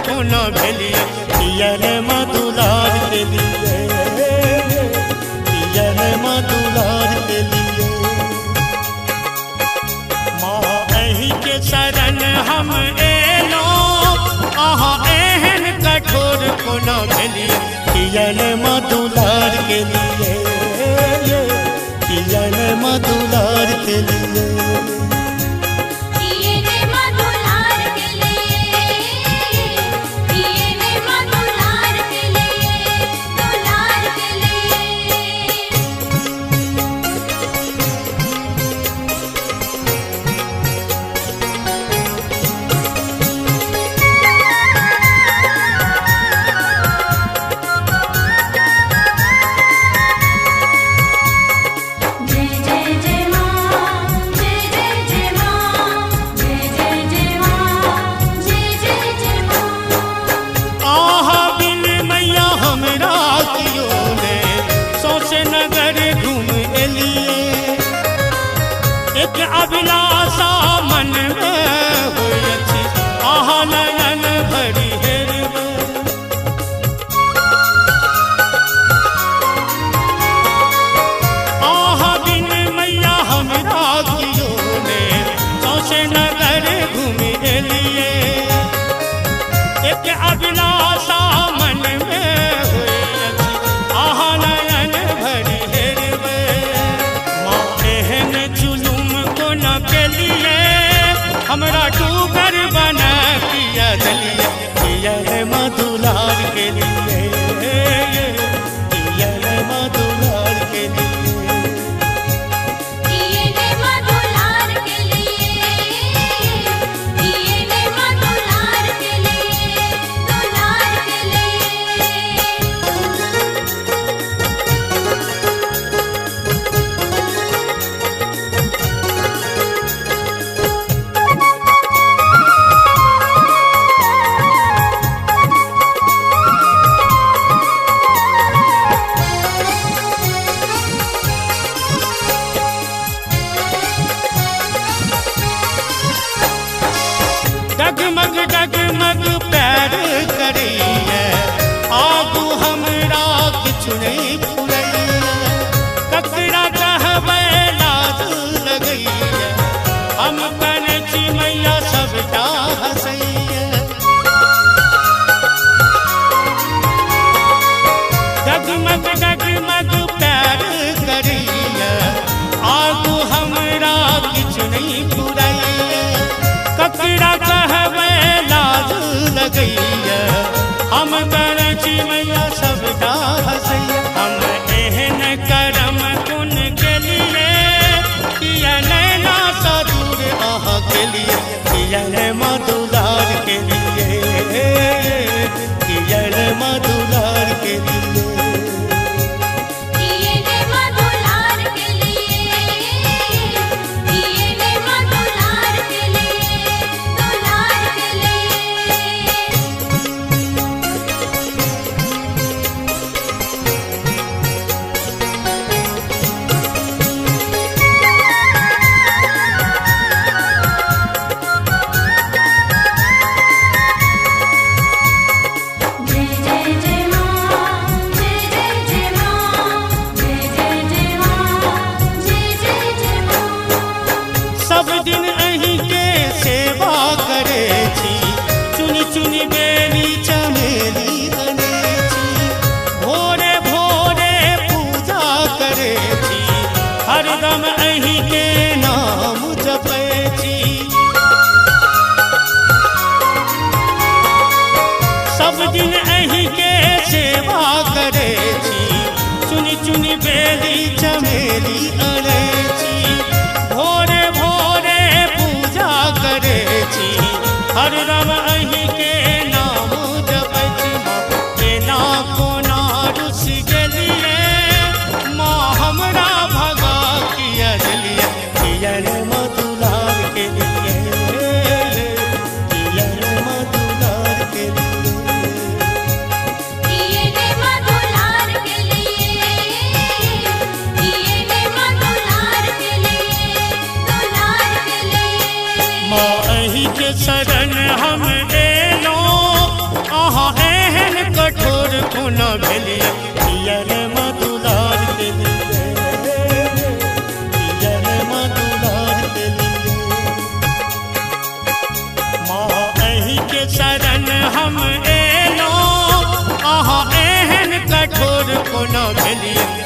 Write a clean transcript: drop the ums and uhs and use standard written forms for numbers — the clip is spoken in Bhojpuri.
को न भेलिए पियर मधुलार के लिए, पियर मधुलार के लिए। माँ अही के शरण हम एलो, आहा एहन कठोर को न भेलिए पियर मधुलार के लिए, पियर मधुलार के लिए। एक अभिलाषा मन में हुई थी, आहा नयन भरी हेरवे। आहा बिन मैया हमरा कियो ने सौसे नगर घूमे लिए। एक अभिलाषा मन में हुई थी, आहा नयन भरी हेरवे। माँ एहन के लिए हमरा डूगर बना पिया दलिया पियर मधुलार के लिए, पियर मधुलार के लिए। डगमग डगमग पैर करिए आगू हमरा किछु नहीं फुरैया। ककरा कहबै लाज लगैया, हम कने छी मैया सबटा हँसैया। डगमग डगमग पैर करिए आगू हमरा किछु नहीं फुरैया। ककरा कहबै लाज लगैया, हम करै छी मैया सबटा हँसैया। हम एहन करम गुण केलिए पिया नैना सँ दूर अहाँ केलिए पियर मधुलार के लिए, पियर मधुलार के लिए। सब दिन अहीं के सेवा करे छी, चुनी चुनी बेली चमेली अने छी। भोरे भोरे पूजा करे छी, हरदम अहीं के नाम जपै छी। सब दिन अहीं के सेवा करे छी, चुनी चुनी बेली चमेली अने छी। भोरे भोरे पूजा करे छी, हरदम अहीं के नाम जपै छी। केना कोना रुस गेलिए माँ हमरा भगा किया दलिए पियर मधुलार के लिए, पियर मधुलार के लिए। पियर मधुलार के लिए भेलिए पियर मधुलार के लिए, पियर मधुलार के लिए। माँ अही के शरण हम एलो, अहाँ एहन कठोर को न भेलिए